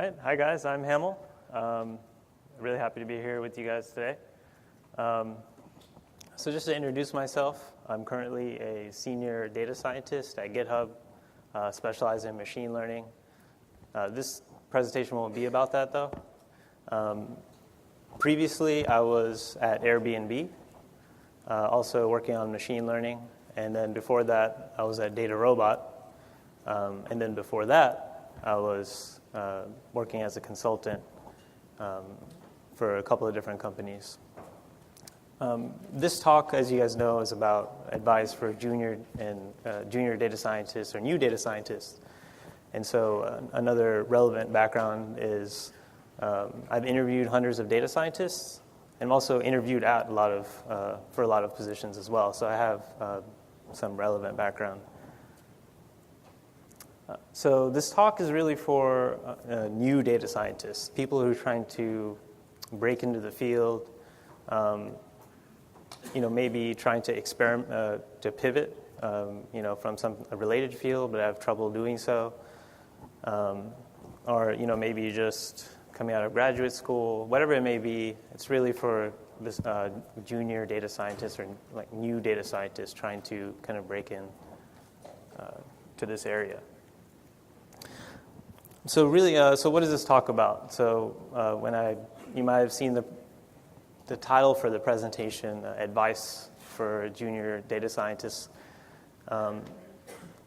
right. Hi, guys. I'm Hamel. Really happy to be here with you guys today. So just to introduce myself, I'm currently a senior data scientist at GitHub, specialized in machine learning. This presentation won't be about that, though. Previously, I was at Airbnb, also working on machine learning. And then before that, I was at DataRobot. And then before that, I was working as a consultant for a couple of different companies. This talk, as you guys know, is about advice for junior data scientists or new data scientists. And so another relevant background is I've interviewed hundreds of data scientists, and also interviewed at for a lot of positions as well. So I have some relevant background. So this talk is really for new data scientists, people who are trying to break into the field, maybe trying to experiment, to pivot, from a related field, but have trouble doing so, or maybe just coming out of graduate school, whatever it may be. It's really for this junior data scientists or like new data scientists trying to kind of break in to this area. So really, so what does this talk about? So you might have seen the title for the presentation, Advice for Junior Data Scientists.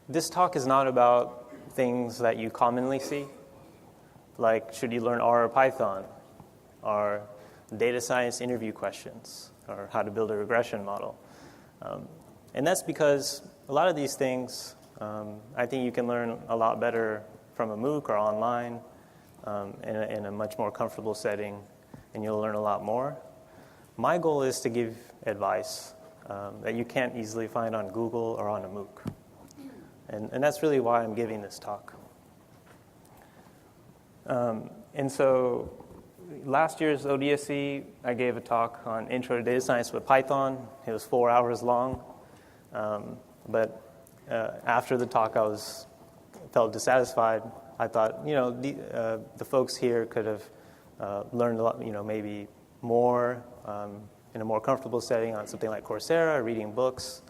This talk is not about things that you commonly see, like should you learn R or Python, or data science interview questions, or how to build a regression model. And that's because a lot of these things, I think you can learn a lot better from a MOOC or online in a much more comfortable setting, and you'll learn a lot more. My goal is to give advice that you can't easily find on Google or on a MOOC. And that's really why I'm giving this talk. And so last year's ODSC, I gave a talk on Intro to Data Science with Python. It was 4 hours long. But after the talk, felt dissatisfied. I thought, the folks here could have learned a lot, maybe more in a more comfortable setting on something like Coursera, reading books.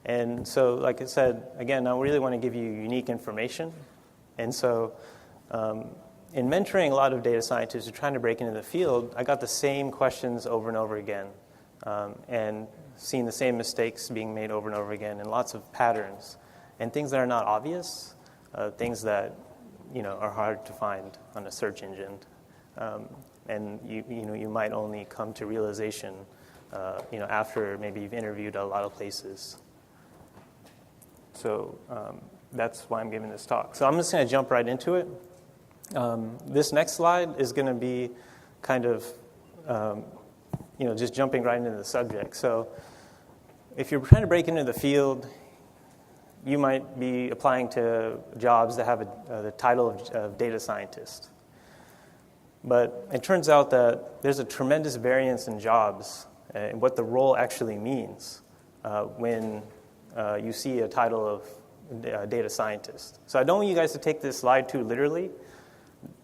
And so, like I said, again, I really want to give you unique information. And so in mentoring a lot of data scientists who are trying to break into the field, I got the same questions over and over again, and seeing the same mistakes being made over and over again, and lots of patterns, and things that are not obvious, things that are hard to find on a search engine, and you might only come to realization, after maybe you've interviewed a lot of places. So that's why I'm giving this talk. So I'm just going to jump right into it. This next slide is going to be kind of, just jumping right into the subject. So if you're trying to break into the field, you might be applying to jobs that have the title of data scientist. But it turns out that there's a tremendous variance in jobs and what the role actually means when you see a title of data scientist. So I don't want you guys to take this slide too literally.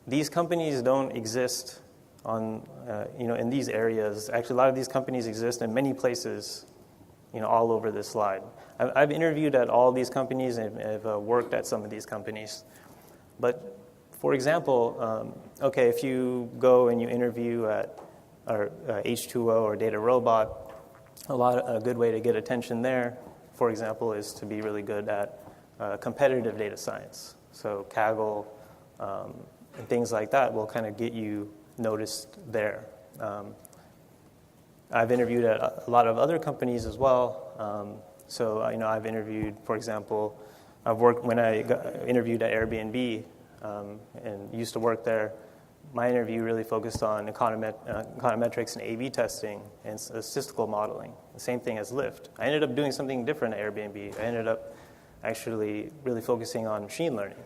These companies don't exist in these areas. Actually, a lot of these companies exist in many places, all over this slide. I've interviewed at all these companies and have worked at some of these companies. But for example, if you go and you interview at H2O or DataRobot, a good way to get attention there, for example, is to be really good at competitive data science. So Kaggle and things like that will kind of get you noticed there. I've interviewed at a lot of other companies as well. So I've interviewed, for example, when I interviewed at Airbnb and used to work there. My interview really focused on econometrics and A/B testing and statistical modeling. The same thing as Lyft. I ended up doing something different at Airbnb. I ended up actually really focusing on machine learning.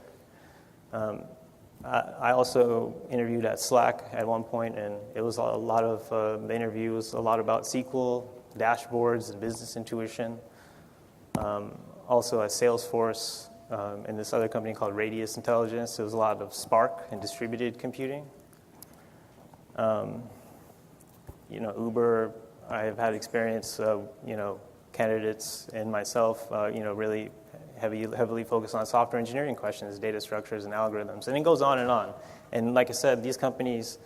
I also interviewed at Slack at one point, and it was a lot of the interview was a lot about SQL, dashboards, and business intuition. Also at Salesforce, and this other company called Radius Intelligence. There was a lot of Spark and distributed computing. Uber, I've had experience, candidates and myself, really heavily focused on software engineering questions, data structures, and algorithms. And it goes on. And like I said, these companies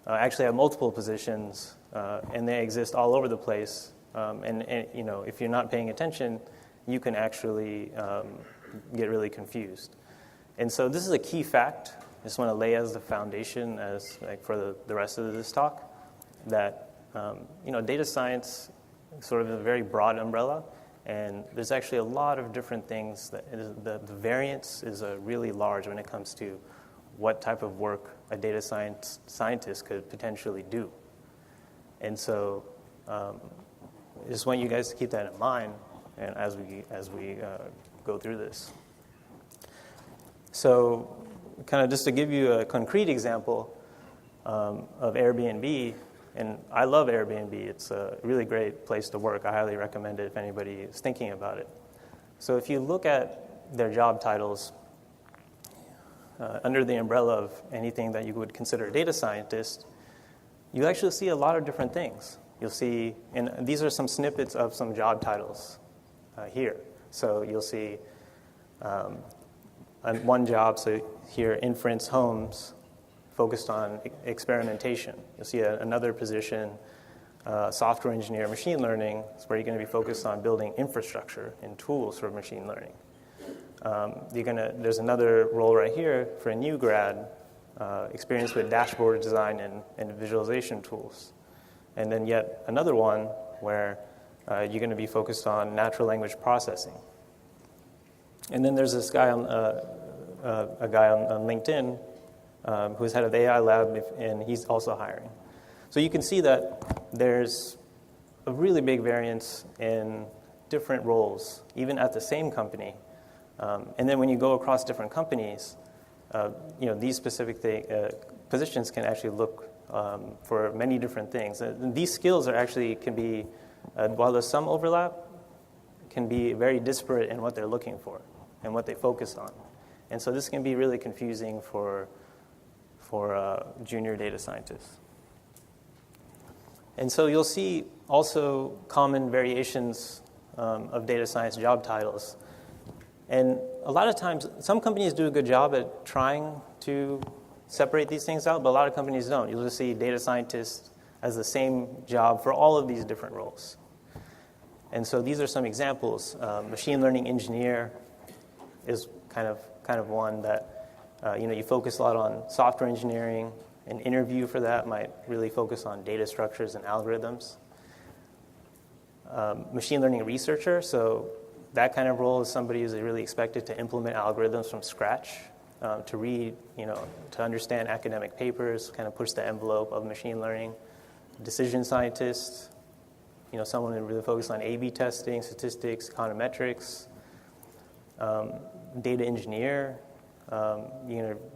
actually have multiple positions, and they exist all over the place. And if you're not paying attention, you can actually get really confused. And so this is a key fact. I just want to lay as the foundation for the rest of this talk that data science is sort of a very broad umbrella, and there's actually a lot of different things that the variance is really large when it comes to what type of work a data scientist could potentially do. And so I just want you guys to keep that in mind and as we go through this. So kind of just to give you a concrete example of Airbnb, and I love Airbnb. It's a really great place to work. I highly recommend it if anybody is thinking about it. So if you look at their job titles under the umbrella of anything that you would consider a data scientist, you actually see a lot of different things. You'll see, and these are some snippets of some job titles here. So you'll see one job, so here, Inference Homes, focused on experimentation. You'll see another position, software engineer, machine learning, is where you're going to be focused on building infrastructure and tools for machine learning. There's another role right here for a new grad, experience with dashboard design and visualization tools. And then yet another one where you're going to be focused on natural language processing. And then there's this guy on LinkedIn who's head of AI lab, and he's also hiring. So you can see that there's a really big variance in different roles, even at the same company. And then when you go across different companies, these specific positions can actually look for many different things. And these skills can be, while there's some overlap, can be very disparate in what they're looking for and what they focus on. And so this can be really confusing for junior data scientists. And so you'll see also common variations of data science job titles. And a lot of times, some companies do a good job at trying to separate these things out, but a lot of companies don't. You'll just see data scientist as the same job for all of these different roles. And so these are some examples. Machine learning engineer is kind of one that you focus a lot on software engineering. An interview for that might really focus on data structures and algorithms. Machine learning researcher, so that kind of role is somebody who's really expected to implement algorithms from scratch, to read, to understand academic papers, kind of push the envelope of machine learning. Decision scientist, someone who really focuses on A/B testing, statistics, econometrics. Data engineer,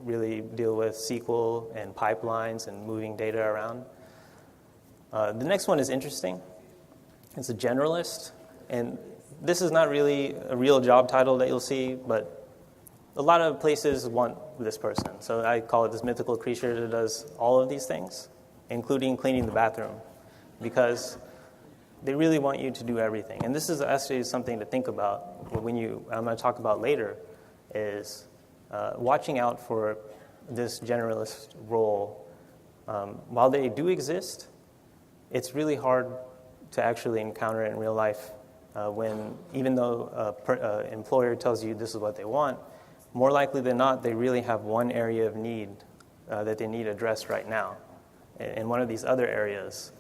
really deal with SQL and pipelines and moving data around. The next one is interesting. It's a generalist, and this is not really a real job title that you'll see, but a lot of places want this person. So I call it this mythical creature that does all of these things, including cleaning the bathroom, because they really want you to do everything. And this is actually something to think about I'm going to talk about later, is watching out for this generalist role. While they do exist, it's really hard to actually encounter it in real life even though an employer tells you this is what they want, more likely than not, they really have one area of need that they need addressed right now in one of these other areas.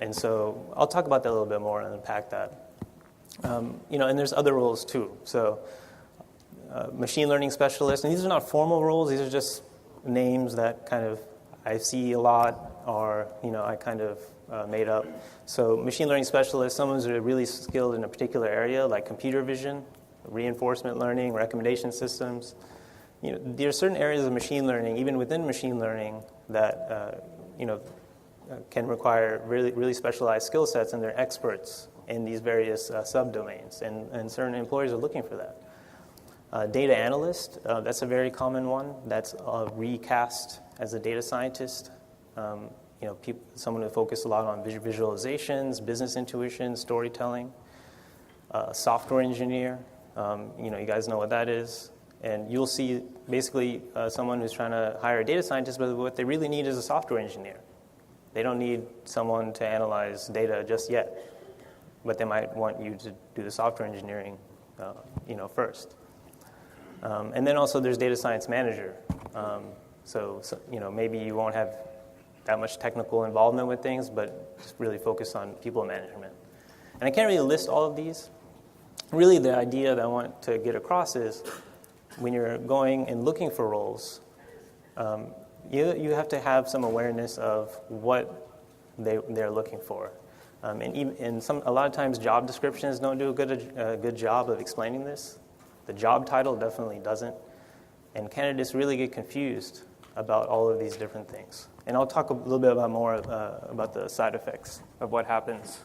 And so I'll talk about that a little bit more and unpack that. And there's other roles too. So machine learning specialist, and these are not formal roles, these are just names that kind of I see a lot or, I kind of made up. So machine learning specialist, someone who's really skilled in a particular area like computer vision, reinforcement learning, recommendation systems. There are certain areas of machine learning, even within machine learning, that can require really, really specialized skill sets, and they're experts in these various subdomains, and certain employers are looking for that. Data analyst, that's a very common one. That's recast as a data scientist. Someone who focuses a lot on visualizations, business intuition, storytelling. Software engineer, you guys know what that is. And you'll see basically someone who's trying to hire a data scientist, but what they really need is a software engineer. They don't need someone to analyze data just yet, but they might want you to do the software engineering, first. And then also there's data science manager. So maybe you won't have that much technical involvement with things, but just really focus on people management. And I can't really list all of these. Really, the idea that I want to get across is when you're going and looking for roles, you have to have some awareness of what they're looking for. And a lot of times job descriptions don't do a good job of explaining this. The job title definitely doesn't. And candidates really get confused about all of these different things. And I'll talk a little bit more about the side effects of what happens.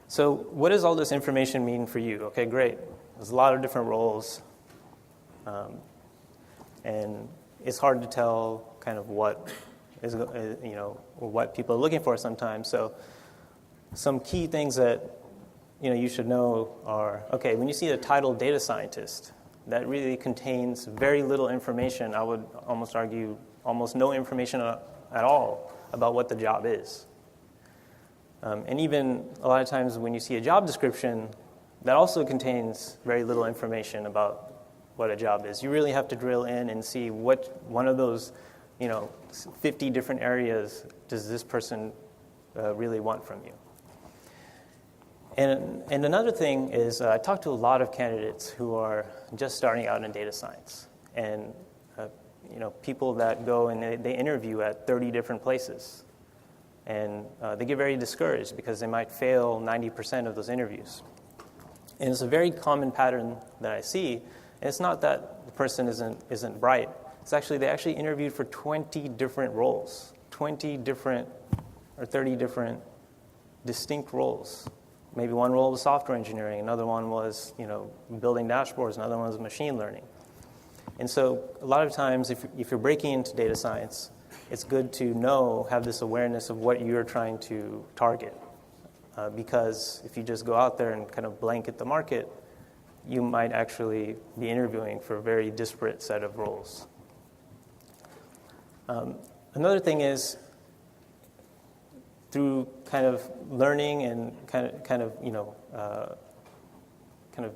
So what does all this information mean for you? Okay, great. There's a lot of different roles. And it's hard to tell kind of what is, what people are looking for sometimes. So some key things that, you should know are, okay, when you see the title data scientist, that really contains very little information. I would almost argue almost no information at all about what the job is. And even a lot of times when you see a job description, that also contains very little information about what a job is. You really have to drill in and see what one of those, 50 different areas does this person really want from you. And another thing is I talk to a lot of candidates who are just starting out in data science. And, people that go and they interview at 30 different places. And they get very discouraged because they might fail 90% of those interviews. And it's a very common pattern that I see. And it's not that the person isn't bright. It's actually they actually interviewed for 20 different roles, 20 different or 30 different distinct roles. Maybe one role was software engineering, another one was building dashboards, another one was machine learning. And so a lot of times, if you're breaking into data science, it's good to have this awareness of what you're trying to target. Because if you just go out there and kind of blanket the market, you might actually be interviewing for a very disparate set of roles. Another thing is, through kind of learning and kind of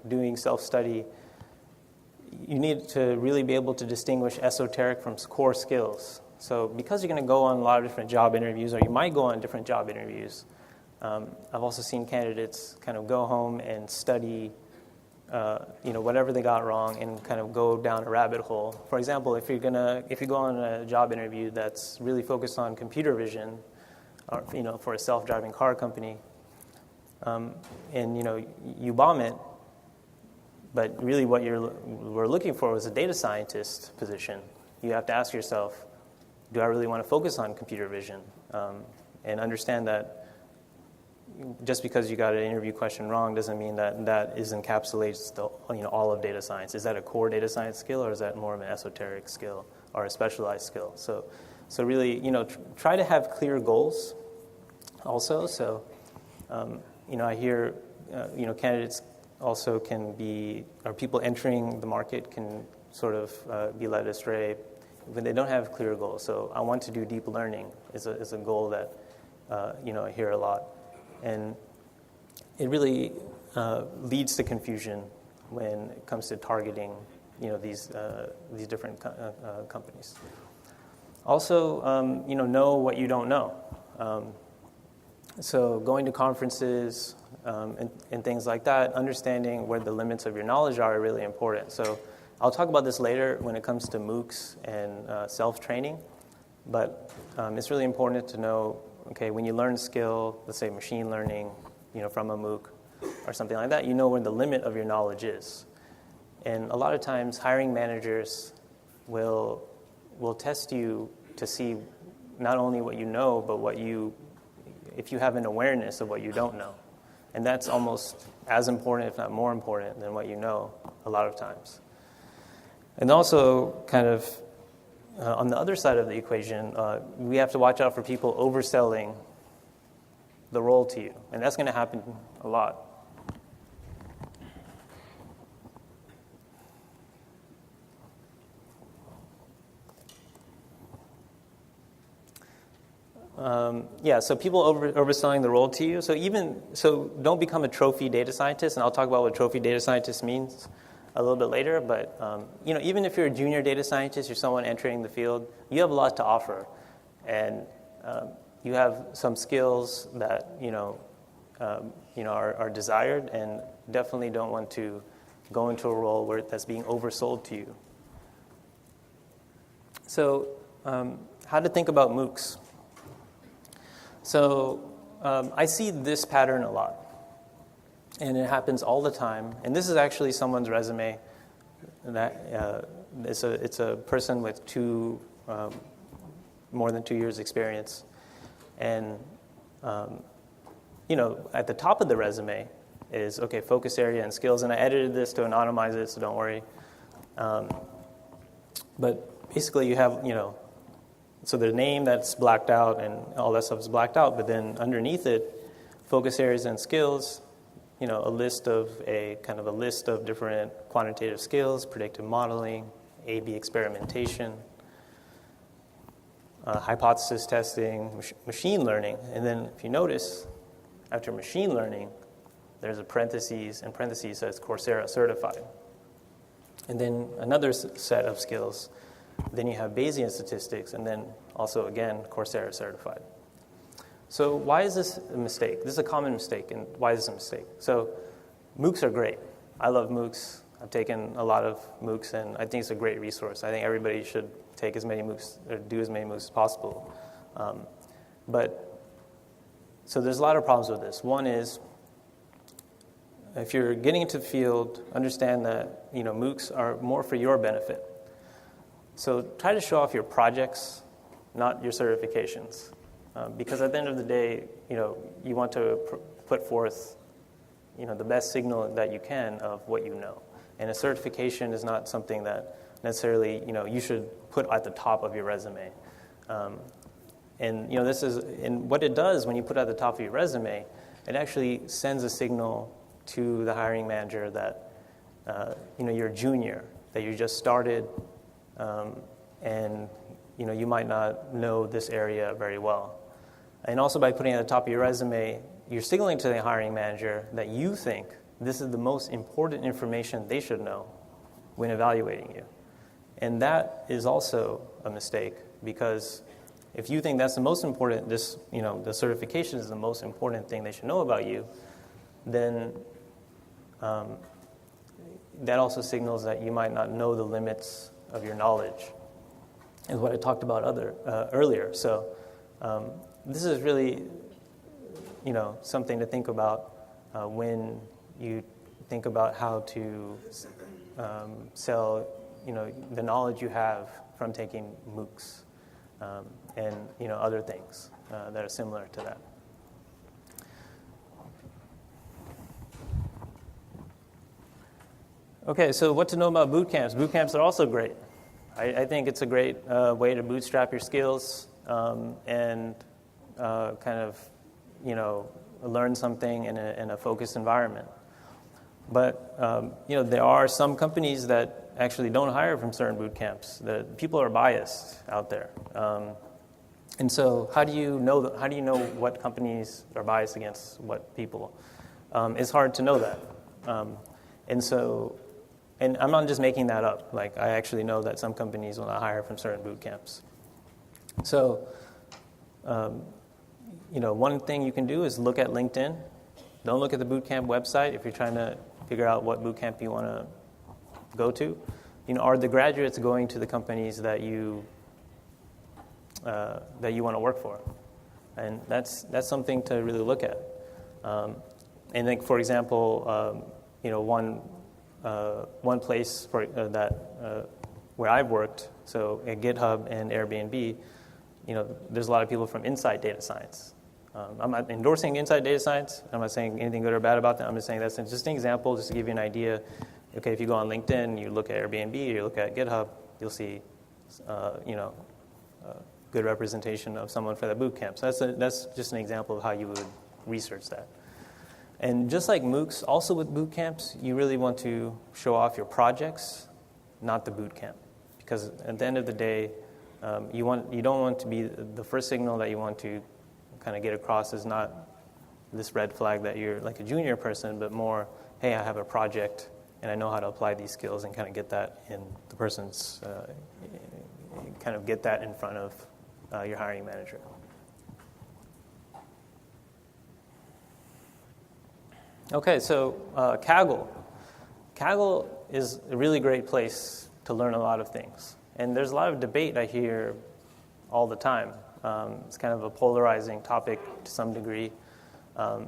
doing self-study, you need to really be able to distinguish esoteric from core skills. So because you're going to go on a lot of different job interviews, or you might go on different job interviews, I've also seen candidates kind of go home and study, whatever they got wrong and kind of go down a rabbit hole. For example, if you go on a job interview that's really focused on computer vision, or for a self-driving car company, and you bomb it, but really what we're looking for was a data scientist position. You have to ask yourself, do I really want to focus on computer vision? And understand that just because you got an interview question wrong doesn't mean that encapsulates all of data science. Is that a core data science skill, or is that more of an esoteric skill or a specialized skill? So really, try to have clear goals also. So, I hear, candidates also can be, or people entering the market can sort of be led astray when they don't have clear goals. So I want to do deep learning is a goal that, I hear a lot. And it really leads to confusion when it comes to targeting, these different companies. Also, know what you don't know. So going to conferences and things like that, understanding where the limits of your knowledge are really important. So I'll talk about this later when it comes to MOOCs and self-training, but it's really important to know, okay, when you learn a skill, let's say machine learning, from a MOOC or something like that, you know where the limit of your knowledge is. And a lot of times hiring managers will test you to see not only what you know, but if you have an awareness of what you don't know. And that's almost as important, if not more important, than what you know a lot of times. And also, kind of, on the other side of the equation, we have to watch out for people overselling the role to you. And that's going to happen a lot. So people overselling the role to you. So don't become a trophy data scientist, and I'll talk about what trophy data scientist means a little bit later. But even if you're a junior data scientist, you're someone entering the field, you have a lot to offer, and you have some skills that are desired, and definitely don't want to go into a role where that's being oversold to you. So, how to think about MOOCs. So I see this pattern a lot, and it happens all the time. And this is actually someone's resume. That it's a person with more than 2 years experience, and at the top of the resume is focus area and skills. And I edited this to anonymize it, so don't worry. But basically, you have So the name that's blacked out and all that stuff is blacked out, but then underneath it, focus areas and skills, a list of different quantitative skills, predictive modeling, A/B experimentation, hypothesis testing, machine learning. And then if you notice, after machine learning, there's a parentheses, and parentheses says Coursera certified. And then another set of skills. Then you have Bayesian statistics, and then also, again, Coursera certified. So why is this a mistake? This is a common mistake, and why is this a mistake? So MOOCs are great. I love MOOCs. I've taken a lot of MOOCs, and I think it's a great resource. I think everybody should take as many MOOCs, or do as many MOOCs as possible. So there's a lot of problems with this. One is, if you're getting into the field, understand that MOOCs are more for your benefit. So try to show off your projects, not your certifications, because at the end of the day, you want to put forth, the best signal that you can of what you know. And a certification is not something that necessarily, you should put at the top of your resume. And what it does when you put it at the top of your resume, it actually sends a signal to the hiring manager that, you're a junior, that you just started. And you might not know this area very well. And also by putting it at the top of your resume, you're signaling to the hiring manager that you think this is the most important information they should know when evaluating you. And that is also a mistake, because if you think that's the most important, the certification is the most important thing they should know about you, then that also signals that you might not know the limits of your knowledge, is what I talked about earlier. So this is really, something to think about when you think about how to sell, the knowledge you have from taking MOOCs and other things that are similar to that. Okay, so what to know about boot camps? Boot camps are also great. I think it's a great way to bootstrap your skills and learn something in a focused environment. But there are some companies that actually don't hire from certain boot camps. The people are biased out there, and so how do you know what companies are biased against what people? It's hard to know that, and I'm not just making that up. Like, I actually know that some companies will not hire from certain boot camps. So, one thing you can do is look at LinkedIn. Don't look at the boot camp website if you're trying to figure out what boot camp you want to go to. Are the graduates going to the companies that you want to work for? And that's something to really look at. And like, for example, one place where I've worked, so at GitHub and Airbnb, there's a lot of people from inside data science. I'm not endorsing Inside Data Science. I'm not saying anything good or bad about that. I'm just saying that's just an example, just to give you an idea. Okay, if you go on LinkedIn, you look at Airbnb, you look at GitHub, you'll see, good representation of someone for that boot camp. So that's just an example of how you would research that. And just like MOOCs, also with boot camps, you really want to show off your projects, not the boot camp. Because at the end of the day, you don't want to be the first signal that you want to kind of get across is not this red flag that you're like a junior person, but more, hey, I have a project and I know how to apply these skills and kind of get that in the person's, kind of get that in front of your hiring manager. Okay, so Kaggle. Kaggle is a really great place to learn a lot of things. And there's a lot of debate I hear all the time. It's kind of a polarizing topic to some degree.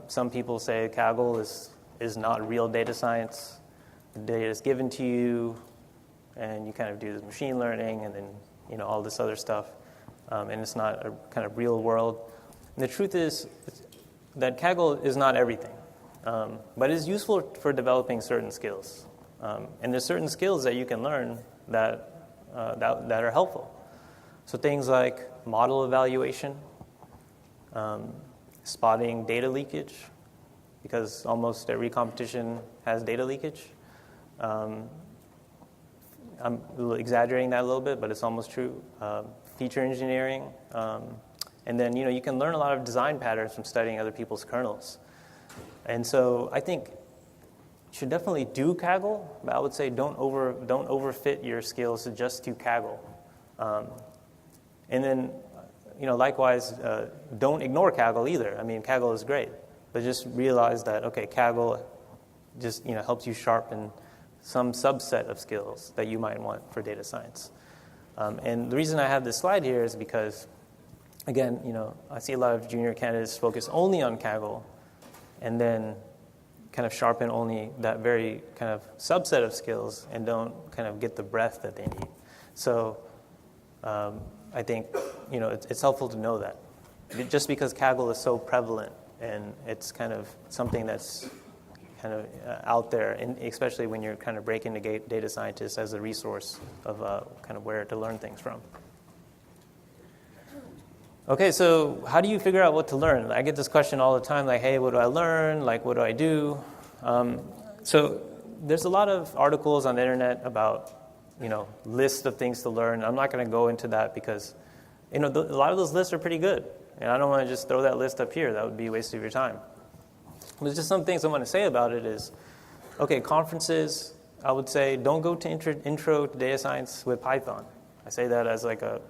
Some people say Kaggle is not real data science. The data is given to you, and you kind of do this machine learning, and then all this other stuff, and it's not a kind of real world. And the truth is that Kaggle is not everything, but it's useful for developing certain skills. And there's certain skills that you can learn that are helpful. So things like model evaluation, spotting data leakage, because almost every competition has data leakage. I'm exaggerating that a little bit, but it's almost true. Feature engineering, and then you can learn a lot of design patterns from studying other people's kernels. And so I think you should definitely do Kaggle, but I would say don't overfit your skills to just do Kaggle. And then, likewise, don't ignore Kaggle either. I mean, Kaggle is great, but just realize that, okay, Kaggle just, helps you sharpen some subset of skills that you might want for data science. And the reason I have this slide here is because, again, I see a lot of junior candidates focus only on Kaggle and then kind of sharpen only that very kind of subset of skills and don't kind of get the breadth that they need. So I think, it's helpful to know that. Just because Kaggle is so prevalent and it's kind of something that's kind of out there, and especially when you're kind of breaking the data scientists as a resource of kind of where to learn things from. Okay, so how do you figure out what to learn? I get this question all the time, like, hey, what do I learn? Like, what do I do? So there's a lot of articles on the internet about, lists of things to learn. I'm not going to go into that because, a lot of those lists are pretty good. And I don't want to just throw that list up here. That would be a waste of your time. There's just some things I want to say about it is, okay, conferences, I would say don't go to intro to data science with Python. I say that as like a,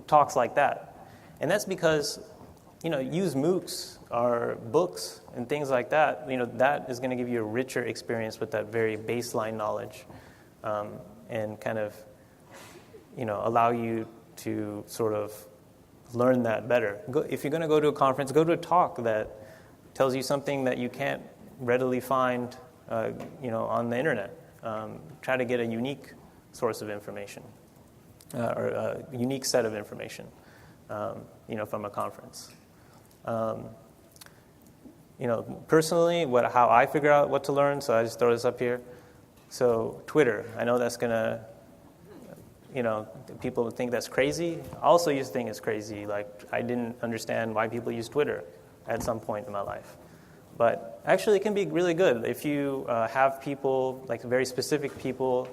talks like that. And that's because, use MOOCs or books and things like that. That is going to give you a richer experience with that very baseline knowledge and kind of, allow you to sort of learn that better. If you're going to go to a conference, go to a talk that tells you something that you can't readily find, on the internet. Try to get a unique source of information or a unique set of information, from a conference. Personally, how I figure out what to learn, so I just throw this up here. So Twitter, I know that's going to, people think that's crazy. I also used to think it's crazy. Like, I didn't understand why people use Twitter at some point in my life. But actually, it can be really good if you have people, like very specific people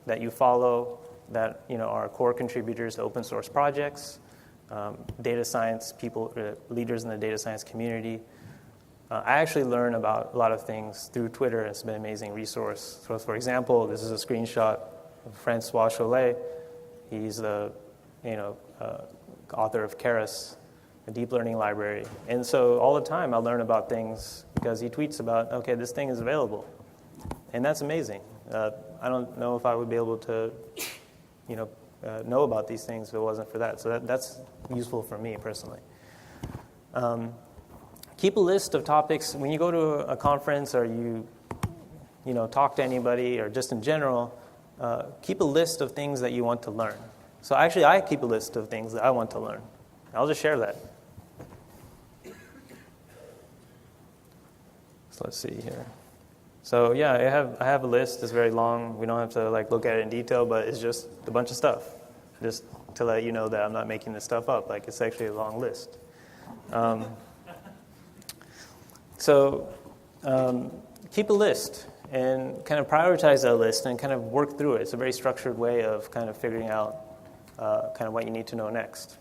that you follow that, are core contributors to open source projects, data science people, leaders in the data science community. I actually learn about a lot of things through Twitter. It's been an amazing resource. So, for example, this is a screenshot of Francois Chollet. He's the, author of Keras, a deep learning library. And so all the time I learn about things because he tweets about, okay, this thing is available. And that's amazing. I don't know if I would be able to, know about these things if it wasn't for that. So that's useful for me personally. Keep a list of topics. When you go to a conference or you talk to anybody or just in general, keep a list of things that you want to learn. So actually, I keep a list of things that I want to learn. I'll just share that. So let's see here. So yeah, I have a list. It's very long. We don't have to like look at it in detail, but it's just a bunch of stuff. Just to let you know that I'm not making this stuff up. Like, it's actually a long list. Keep a list and kind of prioritize that list and kind of work through it. It's a very structured way of kind of figuring out kind of what you need to know next.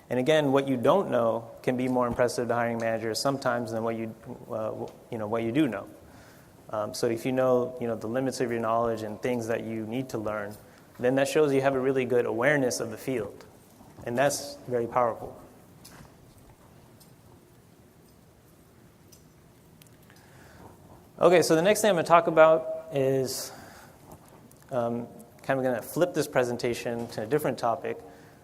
And again, what you don't know can be more impressive to hiring managers sometimes than what you do know. So if you know the limits of your knowledge and things that you need to learn, then that shows you have a really good awareness of the field. And that's very powerful. Okay, so the next thing I'm going to talk about is kind of going to flip this presentation to a different topic.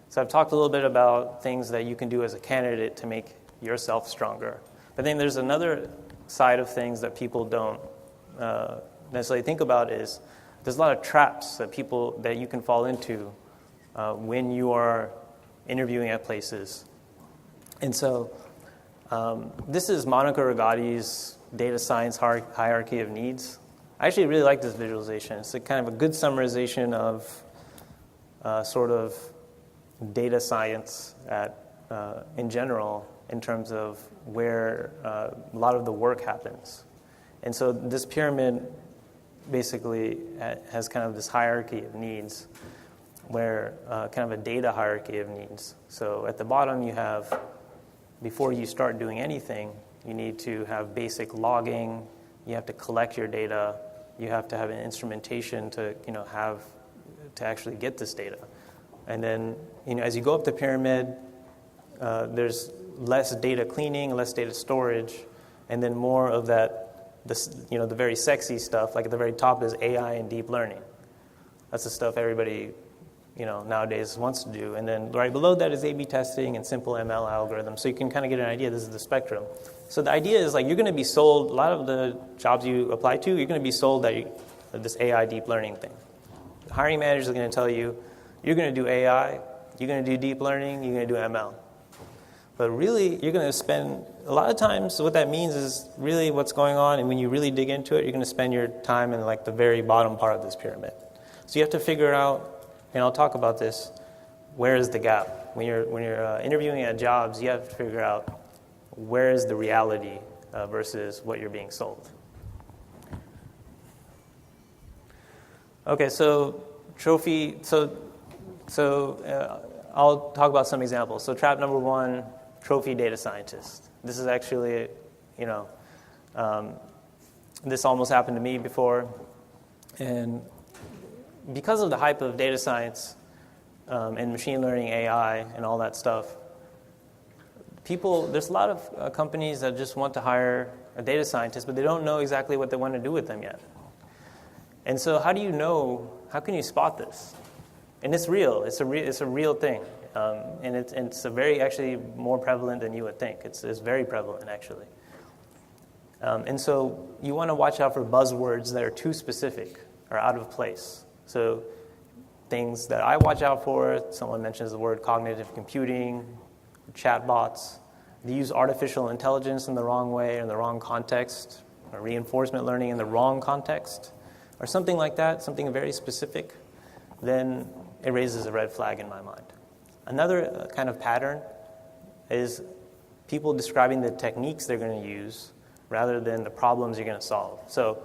So I've talked a little bit about things that you can do as a candidate to make yourself stronger. But then there's another side of things that people don't necessarily think about is there's a lot of traps that you can fall into when you are interviewing at places. And so this is Monica Rigotti's data science hierarchy of needs. I actually really like this visualization. It's a kind of a good summarization of sort of data science in general in terms of where a lot of the work happens. And so this pyramid basically has kind of this hierarchy of needs where kind of a data hierarchy of needs. So at the bottom you have, before you start doing anything, you need to have basic logging, you have to collect your data, you have to have an instrumentation to actually get this data. And then as you go up the pyramid, there's less data cleaning, less data storage, and then more of that, the very sexy stuff. Like at the very top is AI and deep learning. That's the stuff everybody nowadays wants to do. And then right below that is A/B testing and simple ML algorithms. So you can kind of get an idea. This is the spectrum. So the idea is like you're going to be sold, a lot of the jobs you apply to, you're going to be sold this AI deep learning thing. The hiring managers are going to tell you, you're going to do AI, you're going to do deep learning, you're going to do ML. But really, you're going to spend, a lot of times what that means is really what's going on, and when you really dig into it, you're going to spend your time in like the very bottom part of this pyramid. So you have to figure out, and I'll talk about this, where is the gap? When you're interviewing at jobs, you have to figure out where is the reality versus what you're being sold. Okay, so trophy, I'll talk about some examples. So trap number one, trophy data scientist. This is actually, this almost happened to me before. And because of the hype of data science and machine learning, AI, and all that stuff, there's a lot of companies that just want to hire a data scientist, but they don't know exactly what they want to do with them yet. And so how can you spot this? And it's real. It's a real thing. And it's a very, actually, more prevalent than you would think. It's very prevalent, actually. And so you want to watch out for buzzwords that are too specific or out of place. So things that I watch out for, someone mentions the word cognitive computing, chatbots. They use artificial intelligence in the wrong way, in the wrong context, or reinforcement learning in the wrong context, or something like that, something very specific, then it raises a red flag in my mind. Another kind of pattern is people describing the techniques they're going to use rather than the problems you're going to solve. So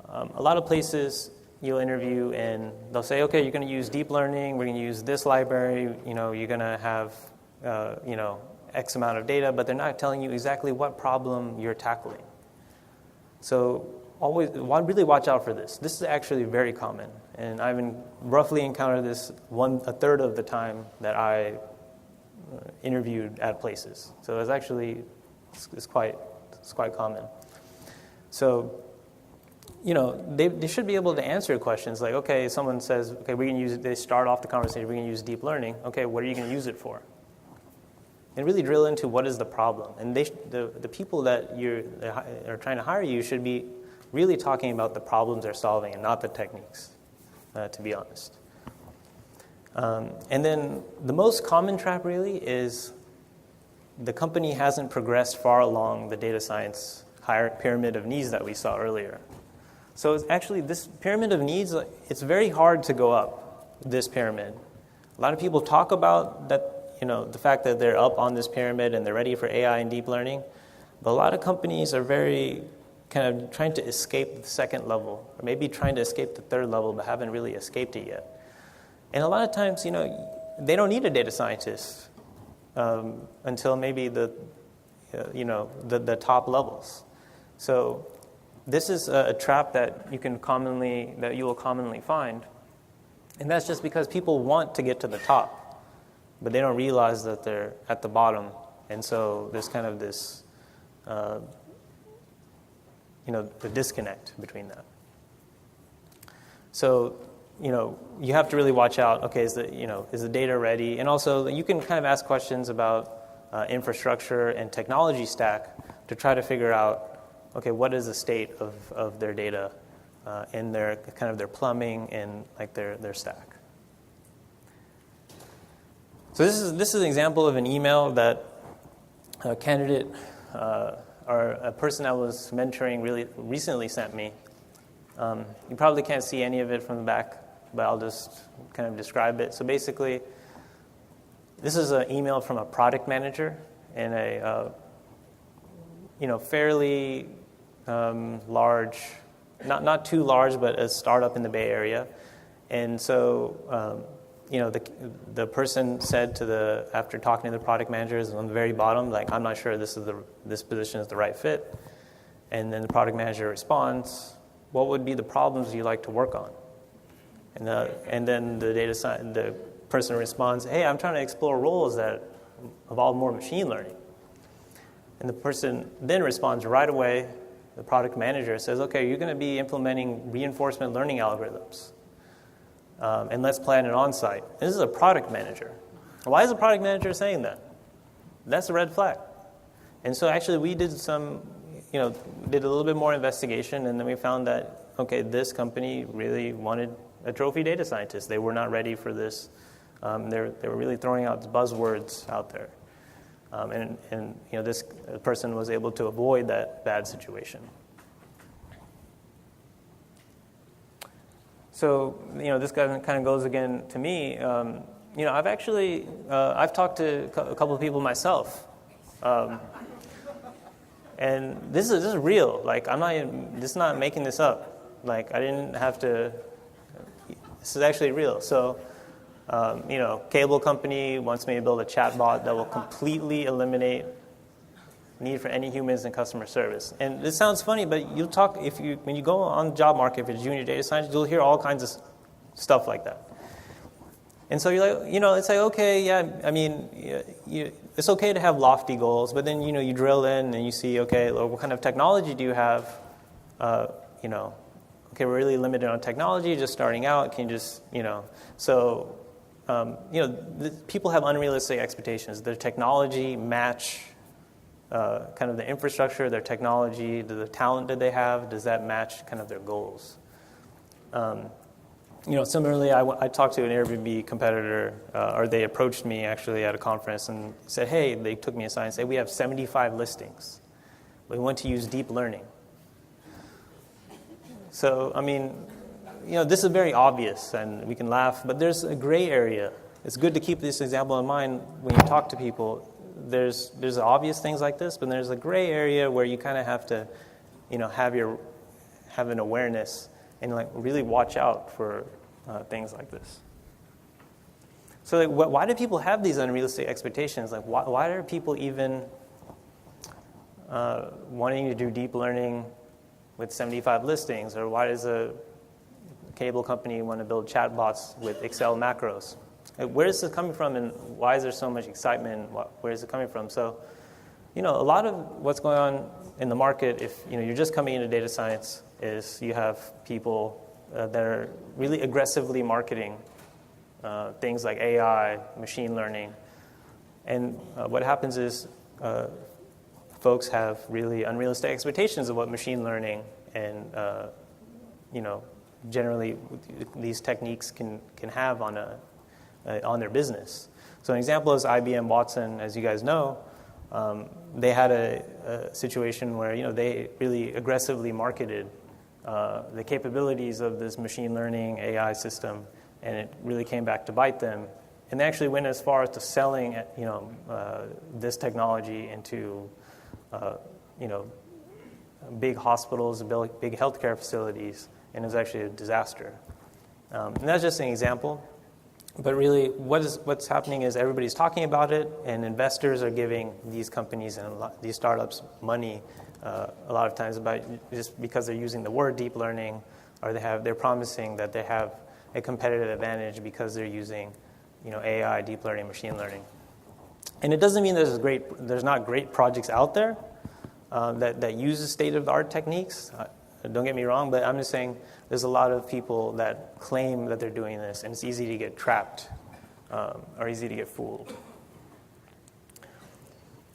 a lot of places you'll interview and they'll say, okay, you're going to use deep learning, we're going to use this library, you're going to have, X amount of data, but they're not telling you exactly what problem you're tackling. So really watch out for this. This is actually very common, and I've roughly encountered this a third of the time that I interviewed at places. So it's quite common. So, they should be able to answer questions like, okay, someone says, okay, they start off the conversation, we're going to use deep learning. Okay, what are you going to use it for? And really drill into what is the problem. And the people that are trying to hire you should be really talking about the problems they're solving and not the techniques, to be honest. And then the most common trap really is the company hasn't progressed far along the data science pyramid of needs that we saw earlier. So it's actually, this pyramid of needs, it's very hard to go up this pyramid. A lot of people talk about that, the fact that they're up on this pyramid and they're ready for AI and deep learning, but a lot of companies are very kind of trying to escape the second level, or maybe trying to escape the third level, but haven't really escaped it yet. And a lot of times, they don't need a data scientist until maybe the top levels. So this is a trap that you will commonly find, and that's just because people want to get to the top, but they don't realize that they're at the bottom, and so there's kind of this, the disconnect between that. So, you have to really watch out. Okay, is the data ready? And also, you can kind of ask questions about infrastructure and technology stack to try to figure out, okay, what is the state of their data in their kind of their plumbing and like their stack. So this is an example of an email that a candidate or a person I was mentoring really recently sent me. You probably can't see any of it from the back, but I'll just kind of describe it. So basically, this is an email from a product manager in a fairly large, not too large, but a startup in the Bay Area. And so, the person said after talking to the product managers on the very bottom, like, I'm not sure this position is the right fit. And then the product manager responds, what would be the problems you'd like to work on? And then the person responds, hey, I'm trying to explore roles that involve more machine learning. And the person then responds right away. The product manager says, okay, you're going to be implementing reinforcement learning algorithms. And let's plan it on-site. This is a product manager. Why is the product manager saying that? That's a red flag. And so actually we did did a little bit more investigation, and then we found that, okay, this company really wanted a trophy data scientist. They were not ready for this. They were really throwing out buzzwords out there. And this person was able to avoid that bad situation. So, this guy kind of goes again to me. I've talked to a couple of people myself. And this is real. Like, this is not making this up. Like, I didn't have to, this is actually real. So, cable company wants me to build a chatbot that will completely eliminate need for any humans in customer service. And this sounds funny, but when you go on the job market for junior data science, you'll hear all kinds of stuff like that. And so you're like, it's like, okay, yeah, I mean, it's okay to have lofty goals, but then, you drill in and you see, okay, what kind of technology do you have? Okay, we're really limited on technology, just starting out. Can you just, so, people have unrealistic expectations. Their technology match kind of the infrastructure, their technology, the talent that they have, does that match kind of their goals? Similarly, I talked to an Airbnb competitor, or they approached me actually at a conference and said, hey, they took me aside and said, we have 75 listings. We want to use deep learning. So, I mean, this is very obvious and we can laugh, but there's a gray area. It's good to keep this example in mind when you talk to people. There's obvious things like this, but there's a gray area where you kind of have to, have an awareness and like really watch out for things like this. So like, why do people have these unrealistic expectations? Like, why are people even wanting to do deep learning with 75 listings? Or why does a cable company want to build chatbots with Excel macros? Where is this coming from, and why is there so much excitement? Where is it coming from? So, a lot of what's going on in the market, if you're just coming into data science, is you have people that are really aggressively marketing things like AI, machine learning, and what happens is folks have really unrealistic expectations of what machine learning and generally these techniques can have on their business. So an example is IBM Watson, as you guys know. they had a situation where they really aggressively marketed the capabilities of this machine learning AI system, and it really came back to bite them. And they actually went as far as to selling this technology into big hospitals, big healthcare facilities, and it was actually a disaster. And that's just an example. But really, what's happening is everybody's talking about it, and investors are giving these companies and these startups money a lot of times about just because they're using the word deep learning, or they're promising that they have a competitive advantage because they're using AI, deep learning, machine learning. And it doesn't mean there's not great projects out there that uses state-of-the-art techniques. Don't get me wrong, but I'm just saying there's a lot of people that claim that they're doing this, and it's easy to get trapped or easy to get fooled.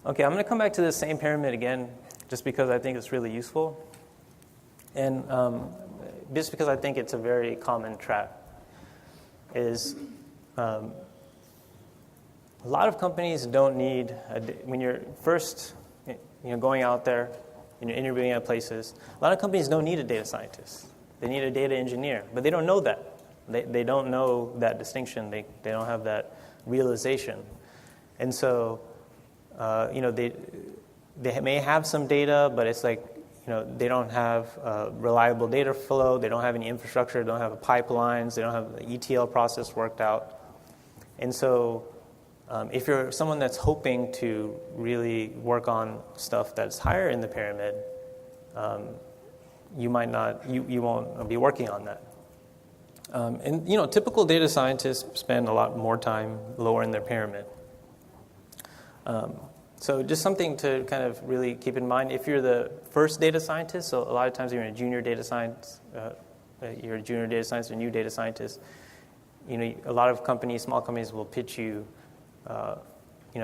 Okay, I'm going to come back to the same pyramid again just because I think it's really useful, and just because I think it's a very common trap. Is a lot of companies don't need, when you're first going out there and you're interviewing at places, a lot of companies don't need a data scientist. They need a data engineer, but they don't know that. They don't know that distinction. They don't have that realization. And so, they may have some data, but it's like, they don't have reliable data flow. They don't have any infrastructure. They don't have pipelines. They don't have the ETL process worked out. And so if you're someone that's hoping to really work on stuff that's higher in the pyramid, you won't be working on that. And typical data scientists spend a lot more time lower in their pyramid. So just something to kind of really keep in mind. If you're the first data scientist, so a lot of times you're a junior data science, or new data scientist, a lot of companies, small companies will pitch you,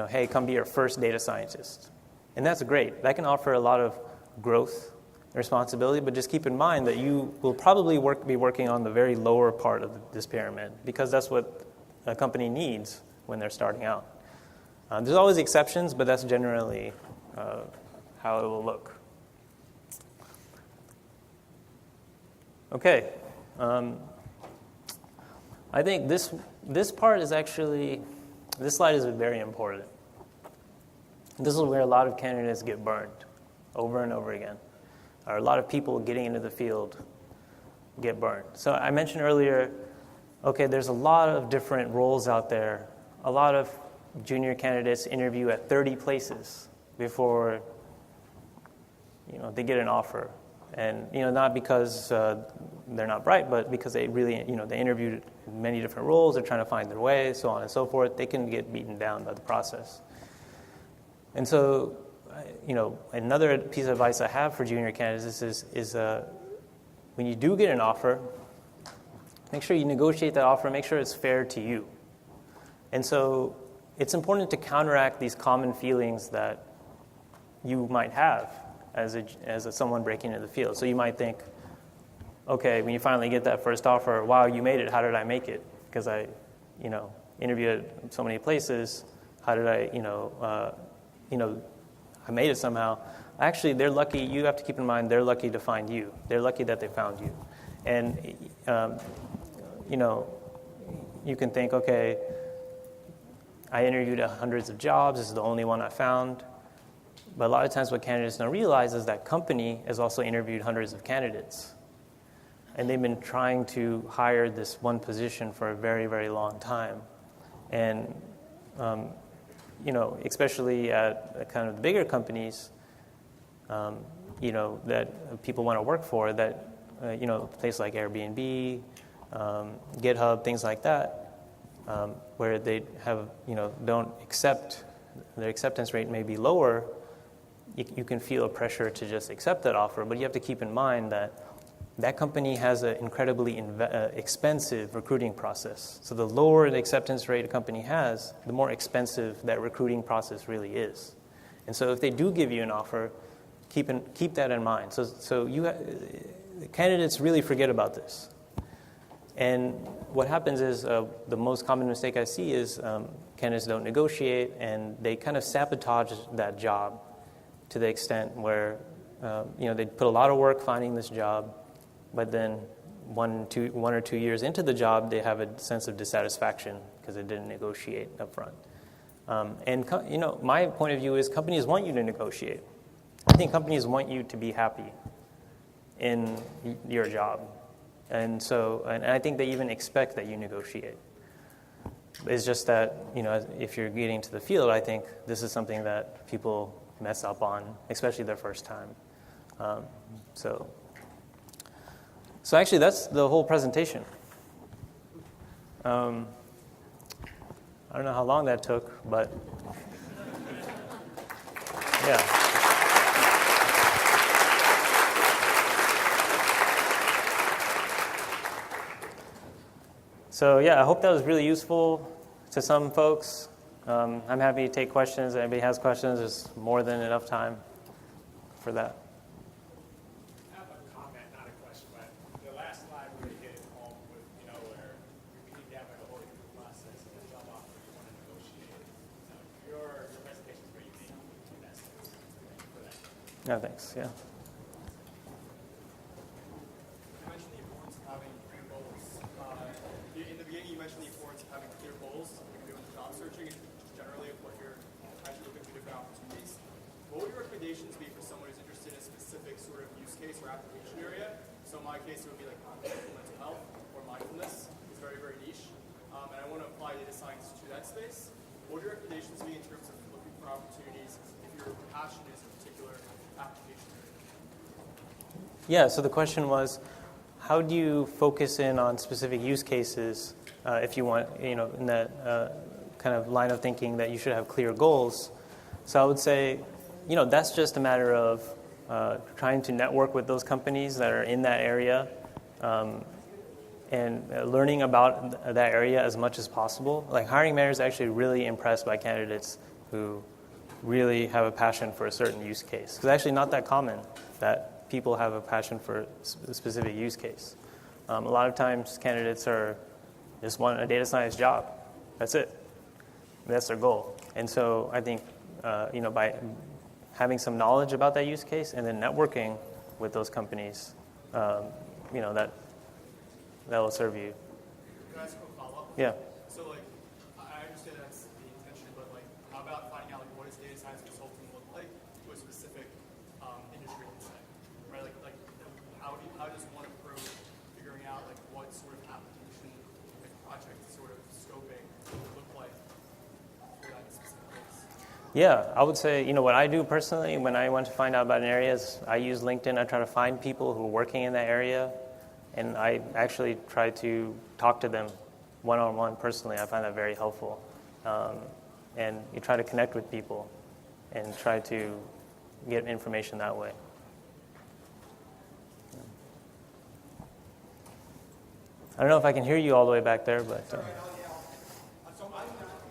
hey, come be our first data scientist. And that's great. That can offer a lot of growth and responsibility, but just keep in mind that you will probably be working on the very lower part of this pyramid because that's what a company needs when they're starting out. There's always exceptions, but that's generally how it will look. Okay. I think this part is actually, this slide is very important. This is where a lot of candidates get burned over and over again. Or a lot of people getting into the field get burned. So I mentioned earlier, okay, there's a lot of different roles out there. A lot of junior candidates interview at 30 places before they get an offer. And not because they're not bright, but because they really they interviewed in many different roles. They're trying to find their way, so on and so forth. They can get beaten down by the process. And so, another piece of advice I have for junior candidates is when you do get an offer, make sure you negotiate that offer. Make sure it's fair to you. And so, it's important to counteract these common feelings that you might have as someone breaking into the field. So you might think, okay, when you finally get that first offer, wow, you made it. How did I make it? Because I, interviewed at so many places. How did I, I made it somehow. Actually, they're lucky. You have to keep in mind they're lucky to find you. They're lucky that they found you. And, you can think, okay, I interviewed at hundreds of jobs. This is the only one I found. But a lot of times what candidates don't realize is that company has also interviewed hundreds of candidates. And they've been trying to hire this one position for a very, very long time. And, especially at kind of the bigger companies, that people want to work for, that, places like Airbnb, GitHub, things like that, where they have, don't accept, their acceptance rate may be lower. You can feel a pressure to just accept that offer, but you have to keep in mind that company has an incredibly expensive recruiting process. So the lower the acceptance rate a company has, the more expensive that recruiting process really is. And so if they do give you an offer, keep that in mind. So candidates really forget about this. And what happens is the most common mistake I see is candidates don't negotiate, and they kind of sabotage that job to the extent where they put a lot of work finding this job, but then 1 or 2 years into the job, they have a sense of dissatisfaction because they didn't negotiate up front. My point of view is companies want you to negotiate. I think companies want you to be happy in your job. And I think they even expect that you negotiate. It's just that, if you're getting to the field, I think this is something that people mess up on, especially their first time. So actually, that's the whole presentation. I don't know how long that took, but yeah. So yeah, I hope that was really useful to some folks. I'm happy to take questions. If anybody has questions, there's more than enough time for that. I have a comment, not a question, but the last slide really hit it home with, where we need to have a whole process and a job offer you want to negotiate. So your presentation is very unique in that sense. Thank you for that. No, thanks. Yeah. You mentioned the importance of having clear goals. In the beginning, you mentioned the importance of having clear goals when you're doing job searching and just generally of what you're actually looking for different opportunities. What would your recommendations be for someone who's interested in a specific sort of use case or application area? So in my case, it would be like mental health or mindfulness. It's very, very niche. And I want to apply data science to that space. What would your recommendations be in terms of looking for opportunities if your passion is a particular application area? Yeah, so the question was, how do you focus in on specific use cases if you want, in that kind of line of thinking that you should have clear goals? So I would say, that's just a matter of trying to network with those companies that are in that area and learning about that area as much as possible. Like hiring managers are actually really impressed by candidates who really have a passion for a certain use case. Because it's actually not that common that people have a passion for a specific use case. A lot of times candidates just want a data science job. That's it. That's their goal. And so I think, by having some knowledge about that use case and then networking with those companies, that will serve you. Can I ask a quick follow-up? Yeah. So, I understand that's the intention, but, how about finding out, what does data science consulting look like to a specific industry, let's say, right? How does one approach figuring out, what sort of application, project sort of scoping would look like for that specific case? Yeah, I would say, what I do personally when I want to find out about an area is I use LinkedIn. I try to find people who are working in that area, and I actually try to talk to them one-on-one personally. I find that very helpful. And you try to connect with people and try to get information that way. I don't know if I can hear you all the way back there, but... So I'm not a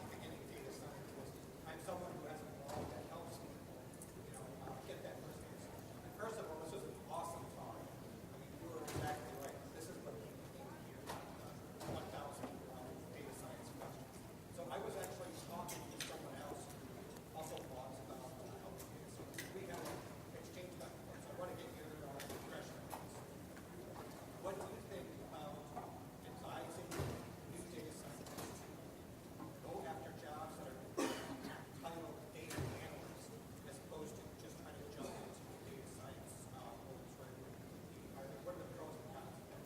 beginning data scientist. I'm someone who has a role that helps people, get that first answer. And first of all, this was an awesome talk. You were exactly right. This is what people came here. 1,000 data science questions. So I was actually talking to someone else who also blogs about helping data science. We have exchanged that. So I want to get your impression on this. What do you think about advising new data scientists go after jobs that are titled data analyst as opposed to just trying to jump into data science roles, right? What are the pros and cons of that?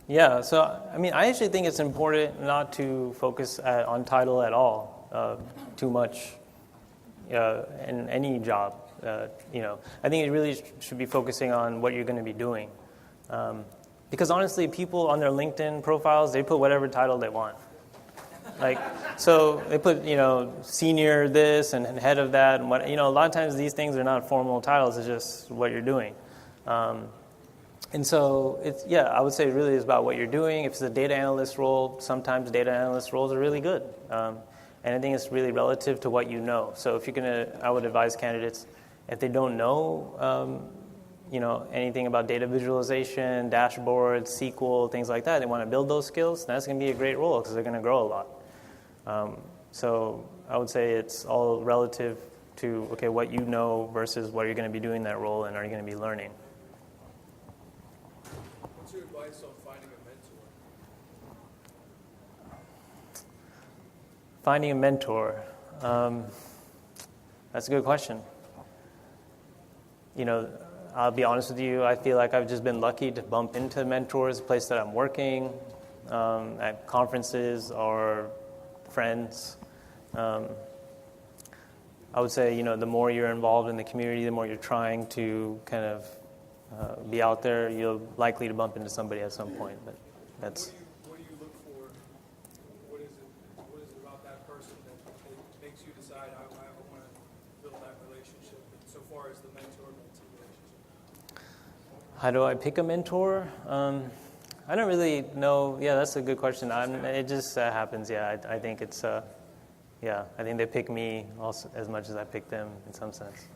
Yeah, so, I actually think it's important not to focus on title at all, too much in any job. I think it really should be focusing on what you're going to be doing. Because honestly, people on their LinkedIn profiles, they put whatever title they want. So they put, senior this and head of that. And what, a lot of times these things are not formal titles. It's just what you're doing. And so, I would say it really is about what you're doing. If it's a data analyst role, sometimes data analyst roles are really good. And I think it's really relative to what you know. So if you're I would advise candidates, if they don't know, anything about data visualization, dashboards, SQL, things like that, they want to build those skills, that's going to be a great role because they're going to grow a lot. So I would say it's all relative to, okay, what you know versus what you're going to be doing in that role and are you going to be learning. What's your advice on finding a mentor? Finding a mentor. That's a good question. I'll be honest with you, I feel like I've just been lucky to bump into mentors, the place that I'm working, at conferences or friends. I would say, the more you're involved in the community, the more you're trying to kind of be out there, you're likely to bump into somebody at some point. But that's. What do you look for? What is it about that person that makes you decide I want to build that relationship? And so far as the mentor-mentee relationship. How do I pick a mentor? I don't really know. Yeah, that's a good question. It just happens. Yeah, I think it's. I think they pick me also as much as I pick them in some sense.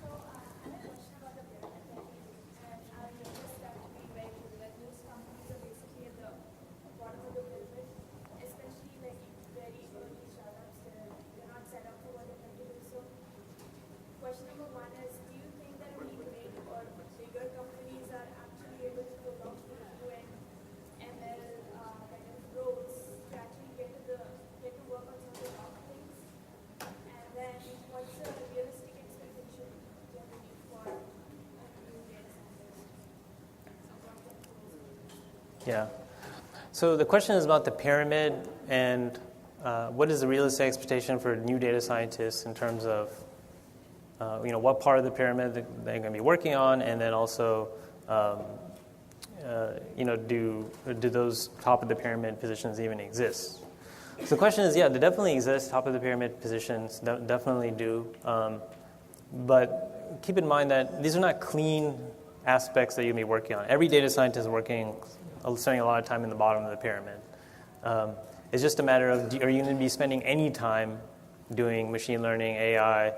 So, I have a question about the pyramid technique, and I've noticed that to be very true, that most companies are basically at the bottom of the pyramid, especially like very early startups, they're not set up for what they're trying to do. So, question number one is, do you think that mid or bigger companies are actually able to go down to UN, ML kind of roles to actually get to work on some of the top things? And then what's a realistic expectation generally for a new data scientist? Yeah. So the question is about the pyramid and what is the realistic expectation for new data scientists in terms of what part of the pyramid they're going to be working on, and then also do those top of the pyramid positions even exist? So the question is, yeah, they definitely exist. Top of the pyramid positions definitely do. But keep in mind that these are not clean aspects that you'll be working on. Every data scientist is spending a lot of time in the bottom of the pyramid. It's just a matter of, are you going to be spending any time doing machine learning, AI?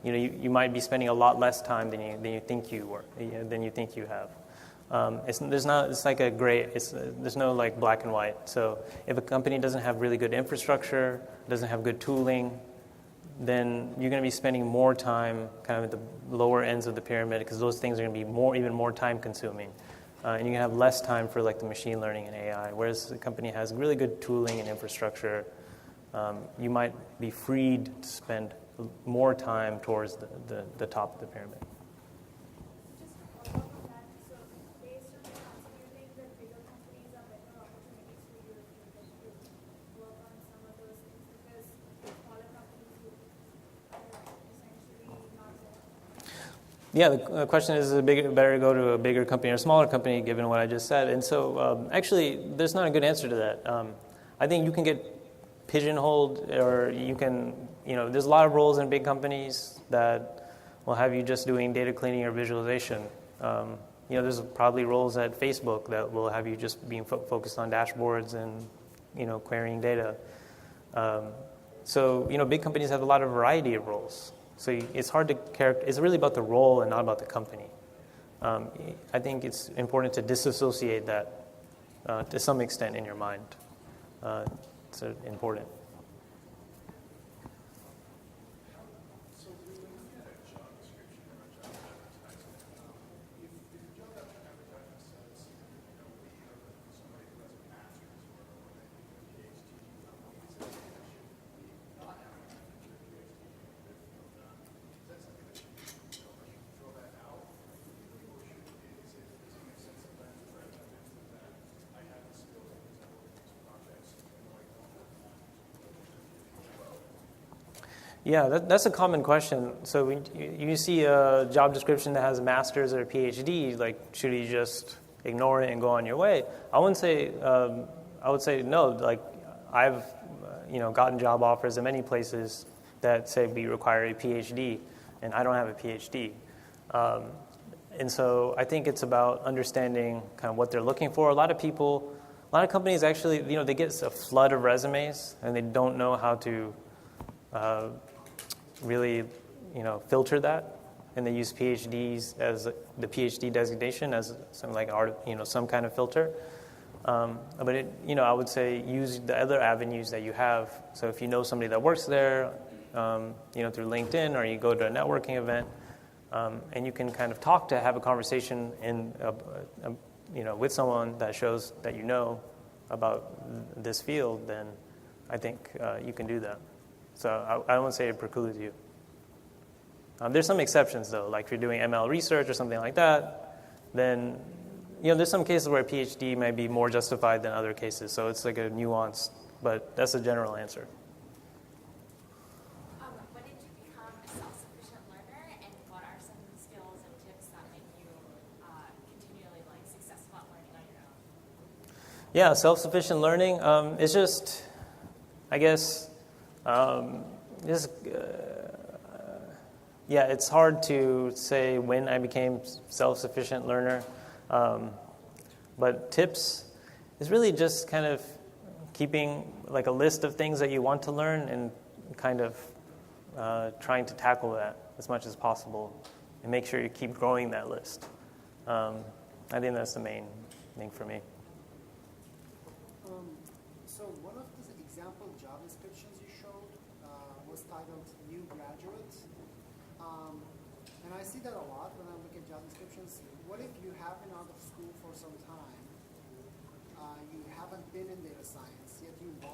You might be spending a lot less time than you think you have. There's no like black and white. So if a company doesn't have really good infrastructure, doesn't have good tooling, then you're going to be spending more time kind of at the lower ends of the pyramid because those things are going to be even more time consuming. And you can have less time for like the machine learning and AI. Whereas the company has really good tooling and infrastructure, you might be freed to spend more time towards the top of the pyramid. Just to follow up on that, so based on the answer, do you think that bigger companies are better opportunities for you to work on some of those things because smaller companies would essentially not there? Yeah, the question is it better to go to a bigger company or a smaller company, given what I just said? And so, actually, there's not a good answer to that. I think you can get pigeonholed, or you can, there's a lot of roles in big companies that will have you just doing data cleaning or visualization. There's probably roles at Facebook that will have you just being focused on dashboards and, querying data. So, big companies have a lot of variety of roles. So it's hard to it's really about the role and not about the company. I think it's important to disassociate that to some extent in your mind. It's important. So we're looking at a job description or a job advertisement. If the job advertisement says, we are looking for somebody who has a master's or a PhD, is it something that should be not advertised as a PhD? Is that something that should be, throw that out? Or does it make sense to plan for evidence that I have the skills because I work in these projects and I don't have that? Yeah, that's a common question. So when you see a job description that has a master's or a PhD, like, should you just ignore it and go on your way? I would say no. Like, I've gotten job offers in many places that say we require a PhD, and I don't have a PhD. And so I think it's about understanding kind of what they're looking for. A lot of companies actually, they get a flood of resumes, and they don't know how to really, filter that. and they use PhDs as the PhD designation as some like some kind of filter. But I would say use the other avenues that you have. So if you know somebody that works there, through LinkedIn, or you go to a networking event, and you can kind of have a conversation with someone that shows that you know about this field, then I think you can do that. So I won't say it precludes you. There's some exceptions, though, like if you're doing ML research or something like that, then there's some cases where a PhD may be more justified than other cases. So it's like a nuance, but that's a general answer. When did you become a self-sufficient learner, and what are some skills and tips that make you continually successful at learning on your own? Yeah, self-sufficient learning is just, I guess, it's hard to say when I became self-sufficient learner. But tips is really just kind of keeping like a list of things that you want to learn and kind of trying to tackle that as much as possible and make sure you keep growing that list. I think that's the main thing for me. So one of the example job descriptions you showed was titled New Graduate. And I see that a lot when I look at job descriptions. What if you have been out of school for some time, you haven't been in data science, yet you don't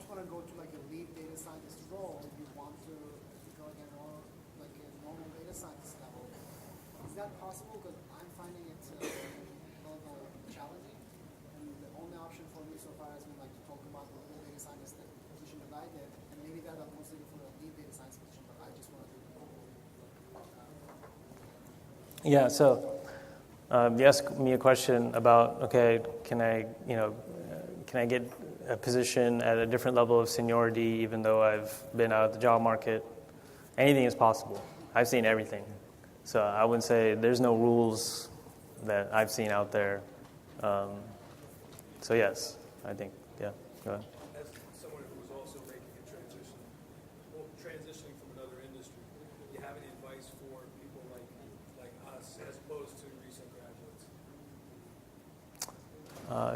want to go to like a lead data scientist role, you want to go at a normal data scientist level. Is that possible? Because I'm finding it a little challenging. And the only option for me so far has been to talk about the lead data scientist position that I did, and maybe that I'm considering for a lead data science position, but I just want to do the Yeah, so you asked me a question about, okay, can I get a position at a different level of seniority even though I've been out of the job market? Anything is possible. I've seen everything. So I wouldn't say there's no rules that I've seen out there. So yes, I think, yeah, go ahead. As someone who was also making a transitioning from another industry, do you have any advice for people like us as opposed to recent graduates?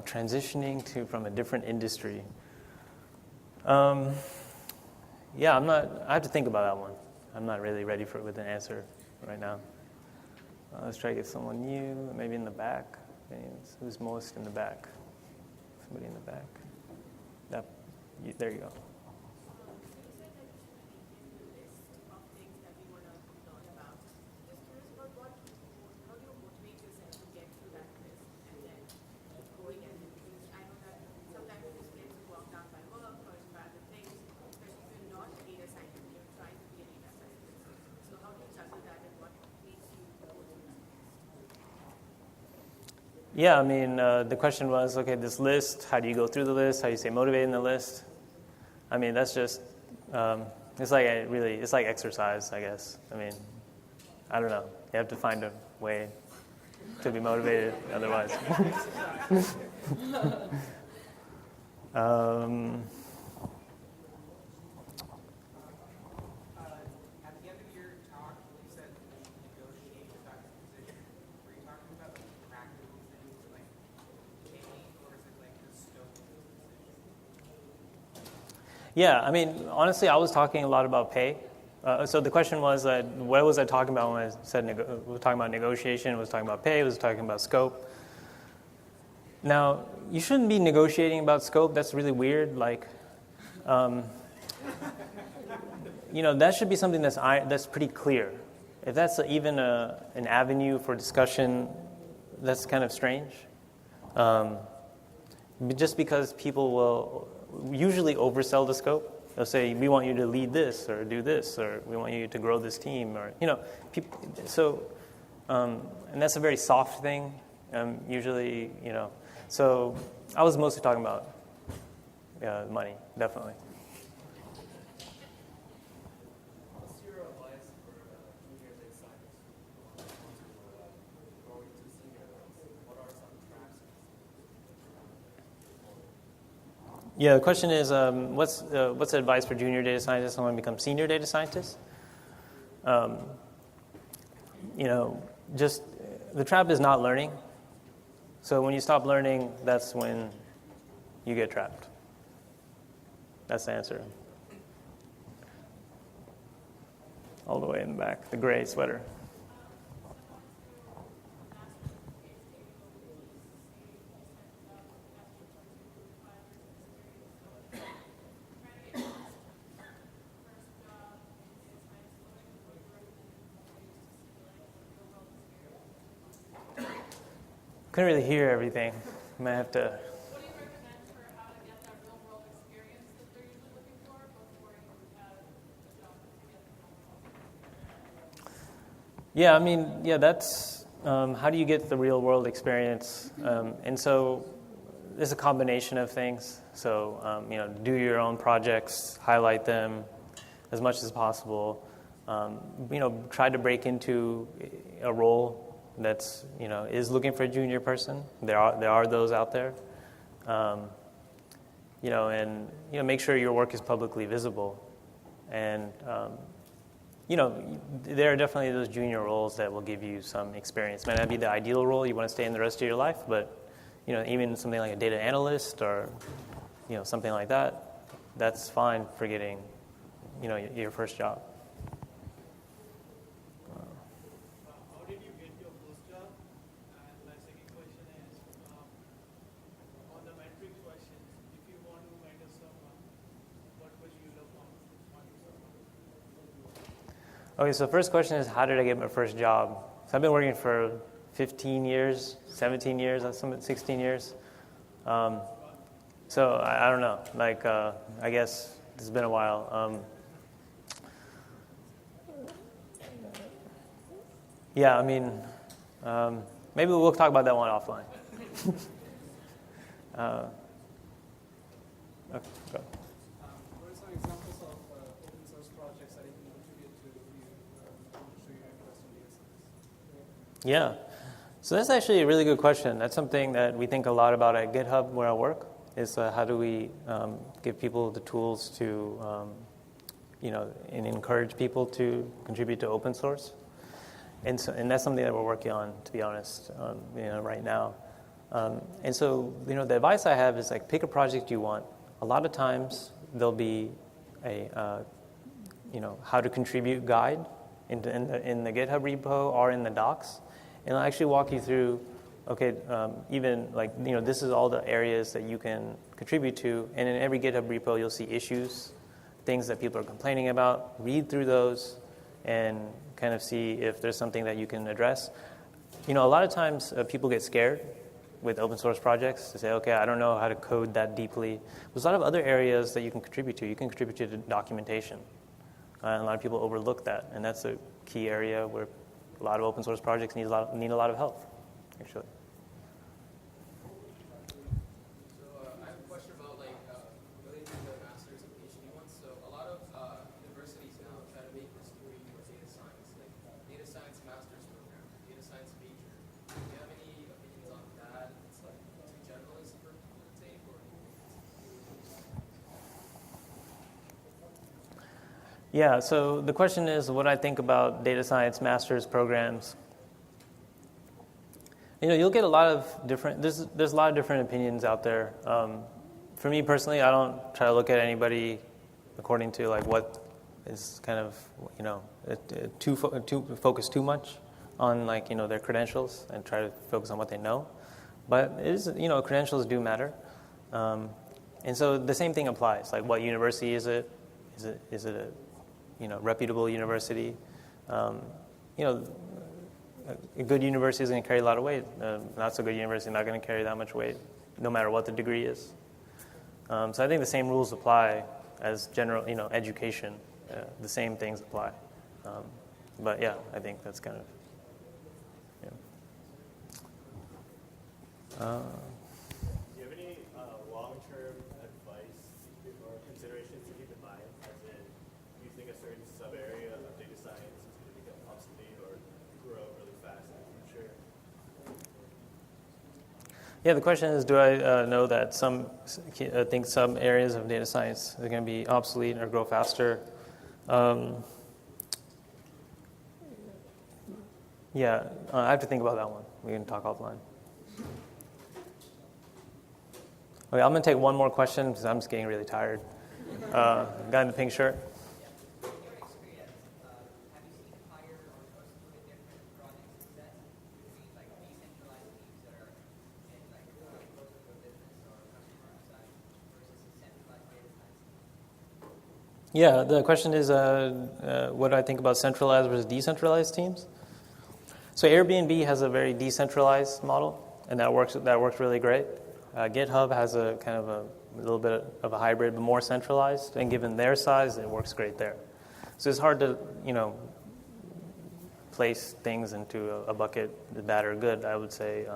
Transitioning from a different industry. I have to think about that one. I'm not really ready with an answer right now. Let's try to get someone new, maybe in the back. Who's most in the back? Somebody in the back. There you go. Yeah, I mean, the question was, okay, this list, how do you go through the list? How do you stay motivated in the list? I mean, that's just, it's like exercise, I guess. I mean, I don't know. You have to find a way to be motivated otherwise. At the end of your talk, you said you negotiate about the position. Were you talking about practical things like pay, or is it like the scope of the position? Yeah, I mean, honestly, I was talking a lot about pay. So the question was, what was I talking about when I said we were talking about negotiation? Was talking about pay? Was talking about scope? Now, you shouldn't be negotiating about scope. That's really weird. That should be something that's pretty clear. If that's even an avenue for discussion, that's kind of strange. Just because people will usually oversell the scope. They'll say, we want you to lead this or do this, or we want you to grow this team, or, people. So, and that's a very soft thing, usually, So I was mostly talking about money, definitely. What's your advice for junior data scientists who want to grow into senior roles? What are some tracks? Yeah, the question is, what's the advice for junior data scientists who want to become senior data scientists? just the trap is not learning. So when you stop learning, that's when you get trapped. That's the answer. All the way in the back, the gray sweater. Couldn't really hear everything. I might have to. What do you recommend for how to get that real world experience that they're usually looking for before you have a job to get the Yeah, I mean, that's how do you get the real world experience? And so it's a combination of things. So, do your own projects, highlight them as much as possible. Try to break into a role that's, is looking for a junior person. There are those out there. And make sure your work is publicly visible. And, there are definitely those junior roles that will give you some experience. Might not be the ideal role you want to stay in the rest of your life, but, even something like a data analyst or, something like that, that's fine for getting, your first job. How did you get your first job? And my second question is, on the metric question, if you want to mentor someone, what would you look on someone? Okay, so first question is, how did I get my first job? So I've been working for 15 years, 17 years, 16 years. So I don't know. I guess it's been a while. Maybe we'll talk about that one offline. Okay, go. What are some examples of open source projects that you can contribute to if you want to show your interest in data science? Yeah. So that's actually a really good question. That's something that we think a lot about at GitHub where I work, is how do we give people the tools to, and encourage people to contribute to open source. And that's something that we're working on, to be honest, right now. And so, the advice I have is pick a project you want. A lot of times there'll be a, how to contribute guide in the GitHub repo or in the docs. And I'll actually walk you through, this is all the areas that you can contribute to. And in every GitHub repo, you'll see issues, things that people are complaining about. Read through those and kind of see if there's something that you can address. A lot of times people get scared with open source projects to say, okay, I don't know how to code that deeply. There's a lot of other areas that you can contribute to. You can contribute to documentation. And a lot of people overlook that. And that's a key area where a lot of open source projects need a lot of help, actually. So I have a question about related to the master's and PhD ones. So a lot of universities now try to make this degree for data science, like data science master's program, data science major. Do you have any opinions on that? It's too generalist for people to take, or? Yeah, so the question is what I think about data science master's programs. You'll get a lot of different, there's a lot of different opinions out there. For me personally, I don't try to look at anybody according to what is kind of, focus too much on their credentials and try to focus on what they know. But it is, credentials do matter. And so the same thing applies. What university is it? Is it a reputable university? A good university is going to carry a lot of weight. Not so good university is not going to carry that much weight, no matter what the degree is. So I think the same rules apply as general, education. The same things apply. But yeah, I think that's kind of. Do you have any long-term advice or considerations to keep in mind? As in, do you think a certain sub-area of data science is going to become obsolete or grow really fast in the future? Yeah, the question is, do I know that some areas of data science are going to be obsolete or grow faster? Yeah, I have to think about that one. We can talk offline. Okay, I'm going to take one more question because I'm just getting really tired. Guy in the pink shirt. In your experience, have you seen higher or split different project success between like decentralized teams that are in like closer to a business or customer side versus a centralized data science? Yeah, the question is, what do I think about centralized versus decentralized teams? So Airbnb has a very decentralized model, and that works really great. GitHub has a kind of a little bit of a hybrid, but more centralized. And given their size, it works great there. So it's hard to, place things into a bucket, bad or good. I would say